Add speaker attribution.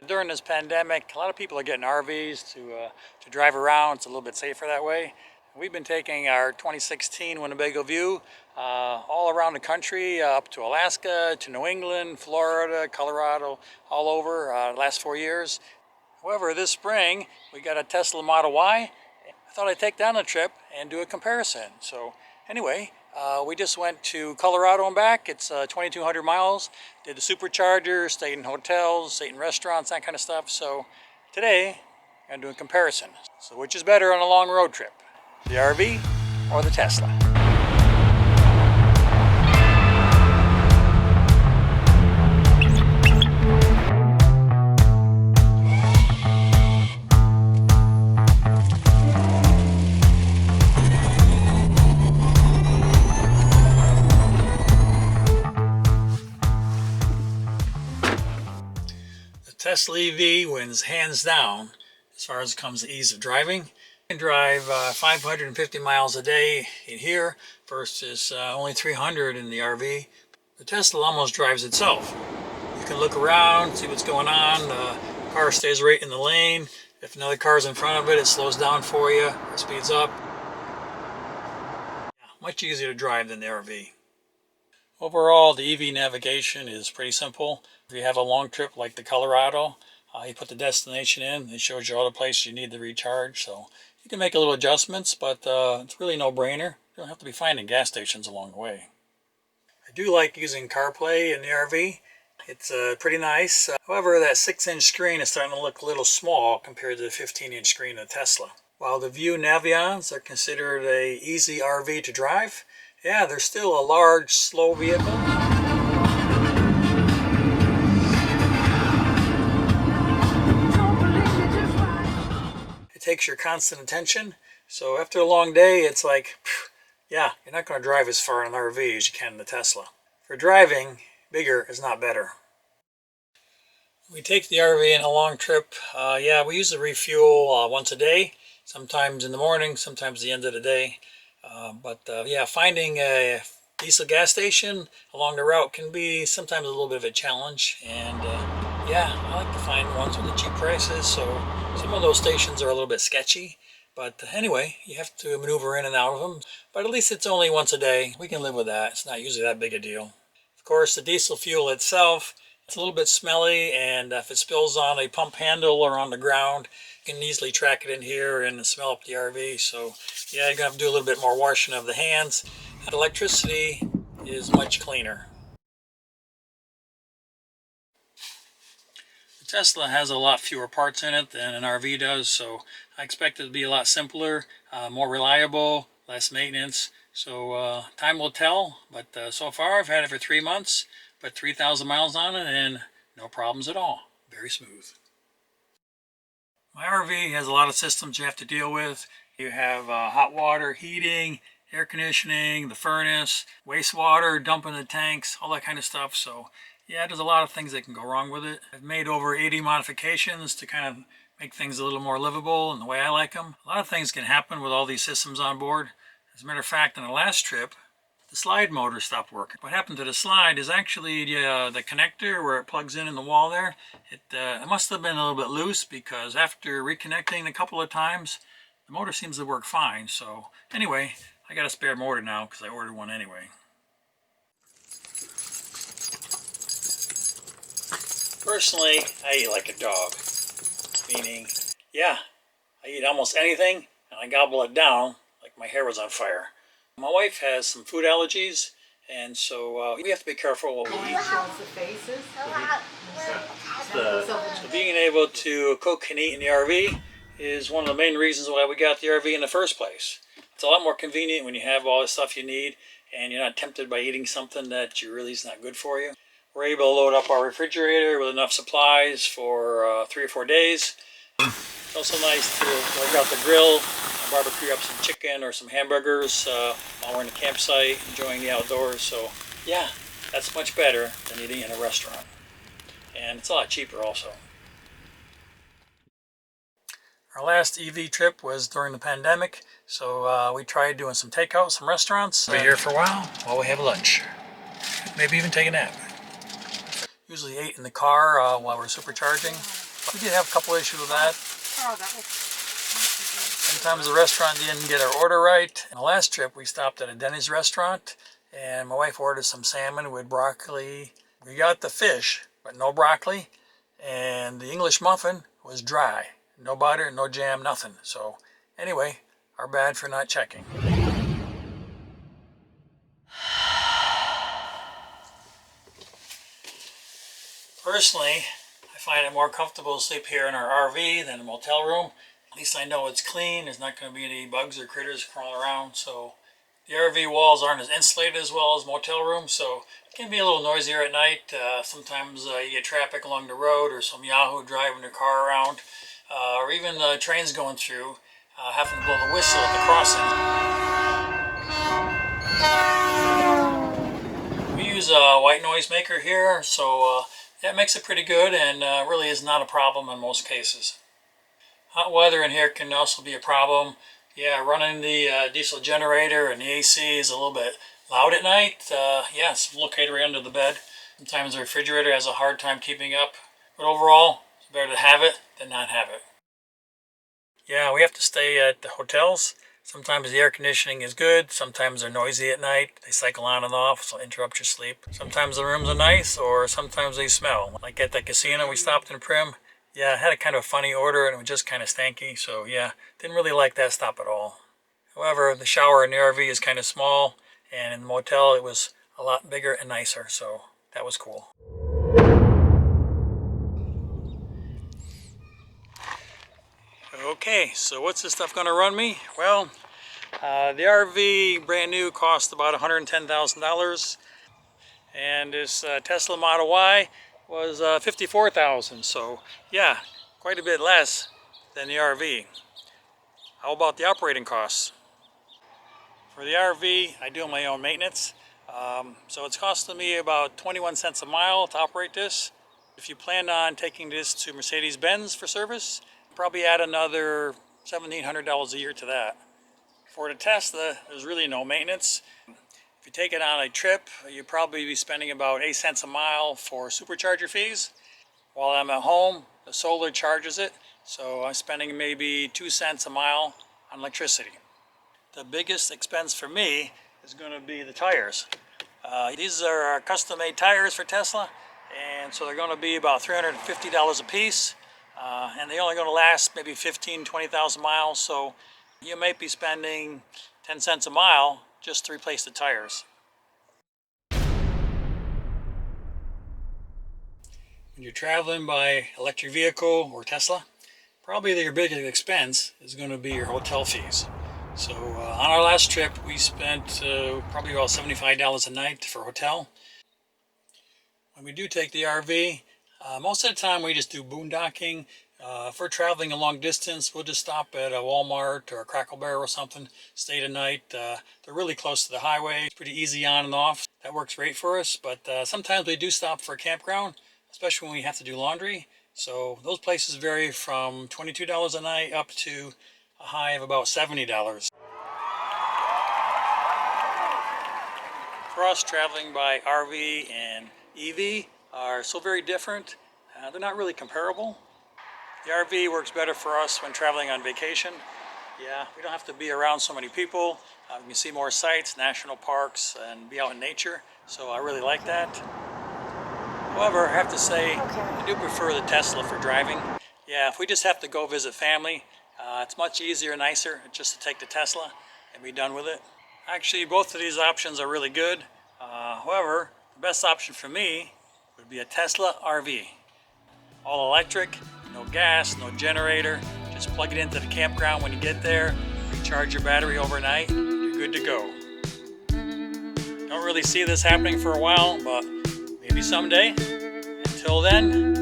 Speaker 1: During this pandemic, a lot of people are getting RVs to drive around. It's a little bit safer that way. We've been taking our 2016 Winnebago View all around the country, up to Alaska, to New England, Florida, Colorado, all over the last 4 years. However, this spring we got a Tesla Model Y. I thought I'd take that on a trip and do a comparison. So anyway, we just went to Colorado and back. It's 2,200 miles. Did the supercharger, stayed in hotels, stayed in restaurants, that kind of stuff. So today, I'm going to do a comparison. So which is better on a long road trip? The RV or the Tesla? Tesla EV wins hands down as far as it comes to ease of driving. You can drive 550 miles a day in here versus only 300 in the RV. The Tesla almost drives itself. You can look around, see what's going on. The car stays right in the lane. If another car's in front of it, it slows down for you or speeds up. Much easier to drive than the RV. Overall, the EV navigation is pretty simple. If you have a long trip like the Colorado, you put the destination in, it shows you all the places you need to recharge. So you can make a little adjustments, but it's really no-brainer. You don't have to be finding gas stations along the way. I do like using CarPlay in the RV. It's pretty nice. However, that 6-inch screen is starting to look a little small compared to the 15-inch screen of Tesla. While the View Navions are considered an easy RV to drive, yeah, they're still a large, slow vehicle. It takes your constant attention. So after a long day, it's like, yeah, you're not going to drive as far in an RV as you can in the Tesla. For driving, bigger is not better. We take the RV in a long trip. Yeah, we usually refuel once a day, sometimes in the morning, sometimes at the end of the day. Yeah, finding a diesel gas station along the route can be sometimes a little bit of a challenge. And yeah, I like to find ones with the cheap prices. So some of those stations are a little bit sketchy. But anyway, you have to maneuver in and out of them. But at least it's only once a day. We can live with that. It's not usually that big a deal. Of course, the diesel fuel itself, it's a little bit smelly. And if it spills on a pump handle or on the ground, you can easily track it in here and smell up the RV. So yeah, you're going to have to do a little bit more washing of the hands. And electricity is much cleaner. The Tesla has a lot fewer parts in it than an RV does, so I expect it to be a lot simpler, more reliable, less maintenance. So time will tell, but so far I've had it for 3 months, put 3,000 miles on it, and no problems at all. Very smooth. My RV has a lot of systems you have to deal with. You have hot water, heating, air conditioning, the furnace, wastewater, dumping the tanks, all that kind of stuff. So yeah, there's a lot of things that can go wrong with it. I've made over 80 modifications to kind of make things a little more livable and the way I like them. A lot of things can happen with all these systems on board. As a matter of fact, on the last trip, the slide motor stopped working. What happened to the slide is actually the connector where it plugs in the wall there. It must have been a little bit loose, because after reconnecting a couple of times, the motor seems to work fine. So anyway, I got a spare motor now because I ordered one anyway. Personally, I eat like a dog. Meaning, yeah, I eat almost anything and I gobble it down like my hair was on fire. My wife has some food allergies, and so we have to be careful what we eat. So being able to cook and eat in the RV is one of the main reasons why we got the RV in the first place. It's a lot more convenient when you have all the stuff you need and you're not tempted by eating something that you really is not good for you. We're able to load up our refrigerator with enough supplies for 3 or 4 days. It's also nice to work out the grill, barbecue up some chicken or some hamburgers while we're in the campsite, enjoying the outdoors. So yeah, that's much better than eating in a restaurant. And it's a lot cheaper also. Our last EV trip was during the pandemic, so we tried doing some takeout, some restaurants. We'll be here for a while we have lunch. Maybe even take a nap. Usually ate in the car while we're supercharging. We did have a couple issues with that.
Speaker 2: Oh, that was...
Speaker 1: Sometimes the restaurant didn't get our order right. On the last trip, we stopped at a Denny's restaurant, and my wife ordered some salmon with broccoli. We got the fish, but no broccoli, and the English muffin was dry. No butter, no jam, nothing. So anyway, our bad for not checking. Personally, I find it more comfortable to sleep here in our RV than a motel room. At least I know it's clean. There's not going to be any bugs or critters crawling around. So the RV walls aren't as insulated as well as motel rooms, so it can be a little noisier at night. Sometimes you get traffic along the road, or some yahoo driving their car around, or even trains going through, having to blow the whistle at the crossing. We use a white noise maker here, so that makes it pretty good, and really is not a problem in most cases. Hot weather in here can also be a problem. Yeah, running the diesel generator and the AC is a little bit loud at night. Yeah, it's located right under the bed. Sometimes the refrigerator has a hard time keeping up. But overall, it's better to have it than not have it. Yeah, we have to stay at the hotels. Sometimes the air conditioning is good. Sometimes they're noisy at night. They cycle on and off, so interrupt your sleep. Sometimes the rooms are nice, or sometimes they smell. Like at the casino we stopped in Prim. Yeah, I had a kind of funny odor and it was just kind of stanky, so yeah, didn't really like that stop at all. However, the shower in the RV is kind of small, and in the motel it was a lot bigger and nicer, so that was cool. Okay, so what's this stuff going to run me? Well, the RV brand new cost about $110,000, and this Tesla Model Y was $54,000, so yeah, quite a bit less than the RV. How about the operating costs? For the RV, I do my own maintenance, so it's costing me about 21 cents a mile to operate this. If you plan on taking this to Mercedes-Benz for service, probably add another $1,700 a year to that. For the Tesla, there's really no maintenance. If you take it on a trip, you'll probably be spending about 8 cents a mile for supercharger fees. While I'm at home, the solar charges it, so I'm spending maybe 2 cents a mile on electricity. The biggest expense for me is going to be the tires. These are custom-made tires for Tesla, and so they're going to be about $350 a piece, and they're only going to last maybe 20,000 miles, so you may be spending 10 cents a mile just to replace the tires. When you're traveling by electric vehicle or Tesla, probably your biggest expense is going to be your hotel fees. So on our last trip, we spent probably about $75 a night for a hotel. When we do take the RV, most of the time we just do boondocking. If we're traveling a long distance, we'll just stop at a Walmart or a Cracker Barrel or something, stay the night. They're really close to the highway, it's pretty easy on and off. That works great for us, but sometimes we do stop for a campground, especially when we have to do laundry. So those places vary from $22 a night up to a high of about $70. For us, traveling by RV and EV are so very different. They're not really comparable. The RV works better for us when traveling on vacation. Yeah, we don't have to be around so many people. We can see more sights, national parks, and be out in nature. So I really like that. However, I have to say, I do prefer the Tesla for driving. Yeah, if we just have to go visit family, it's much easier and nicer just to take the Tesla and be done with it. Actually, both of these options are really good. However, the best option for me would be a Tesla RV. All electric, no gas, no generator. Just plug it into the campground when you get there, recharge your battery overnight, you're good to go. Don't really see this happening for a while, but maybe someday. Until then,